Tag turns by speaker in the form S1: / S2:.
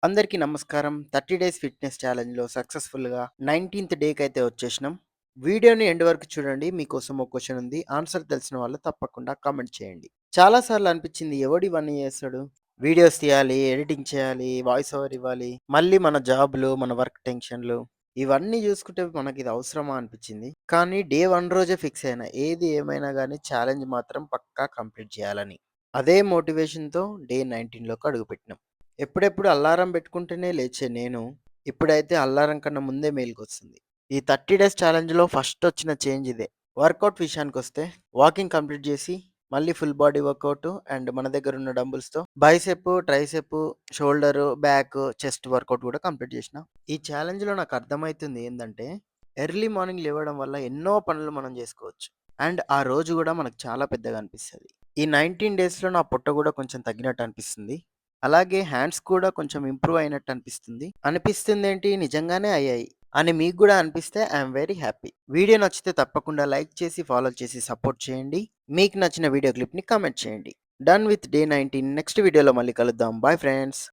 S1: అందరికీ నమస్కారం. 30 days fitness ఛాలెంజ్‌లో సక్సెస్‌ఫుల్‌గా 19థ్ డేకైతే వచ్చేసినాం. వీడియోని ఎండ్ వరకు చూడండి. మీకోసం ఒక క్వెషన్ ఉంది. ఆన్సర్ తెలిసిన వాళ్ళు తప్పకుండా కామెంట్ చేయండి. చాలా సార్లు అనిపించింది ఎవడు ఇవన్నీ చేస్తాడు? వీడియోస్ తీయాలి, ఎడిటింగ్ చేయాలి, వాయిస్ ఓవర్ ఇవ్వాలి. మళ్ళీ మన జాబ్‌లు, మన వర్క్ టెన్షన్‌లు ఇవన్నీ చూసుకుంటే మనకిది అవసరమా అనిపించింది. కానీ డే 1 రోజే ఫిక్స్ అయినా. ఏది ఏమైనా గానీ ఛాలెంజ్ మాత్రం పక్కా కంప్లీట్ చేయాలని. అదే మోటివేషన్‌తో డే 19లోకి అడుగుపెట్టినాం. ఎప్పుడెప్పుడు అలారం పెట్టుకుంటేనే లేచే నేను, ఇప్పుడైతే అలారం కన్నా ముందే మేలుకొస్తుంది. ఈ 30 డేస్ ఛాలెంజ్‌లో ఫస్ట్ వచ్చిన చేంజ్ ఇదే. వర్కౌట్ విషయానికొస్తే వాకింగ్ కంప్లీట్ చేసి, మళ్ళీ ఫుల్ బాడీ వర్కౌట్ అండ్ మన దగ్గరున్న డంబుల్స్‌తో bicep, tricep, shoulder, back, chest workout కూడా కంప్లీట్ చేసిన. ఈ ఛాలెంజ్‌లో నాకు అర్థమైతుంది ఏందంటే, ఎర్లీ మార్నింగ్ లేవడం వల్ల ఎన్నో పనులు మనం చేసుకోవచ్చు. అండ్ ఆ రోజు కూడా మనకు చాలా పెద్దగా అనిపిస్తది. ఈ 19 డేస్‌లో నా పొట్ట కూడా కొంచెం తగ్గినట్టు అనిపిస్తుంది. అలాగే హ్యాండ్స్ కూడా కొంచెం ఇంప్రూవ్ అయినట్టు అనిపిస్తుంది. అనిపిస్తుందేంటి నిజంగానే అయ్యాయి అని మీకు గూడా అనిపిస్తే ఐయామ్ వెరీ హ్యాపీ. వీడియో నచ్చితే తప్పకుండా లైక్ చేసి, ఫాలో చేసి సపోర్ట్ చేయండి. మీకు నచ్చిన వీడియో క్లిప్‌ని కామెంట్ చేయండి. డన్ విత్ డే 19 నెక్స్ట్ వీడియోలో మళ్ళీ కలుద్దాం. Bye friends.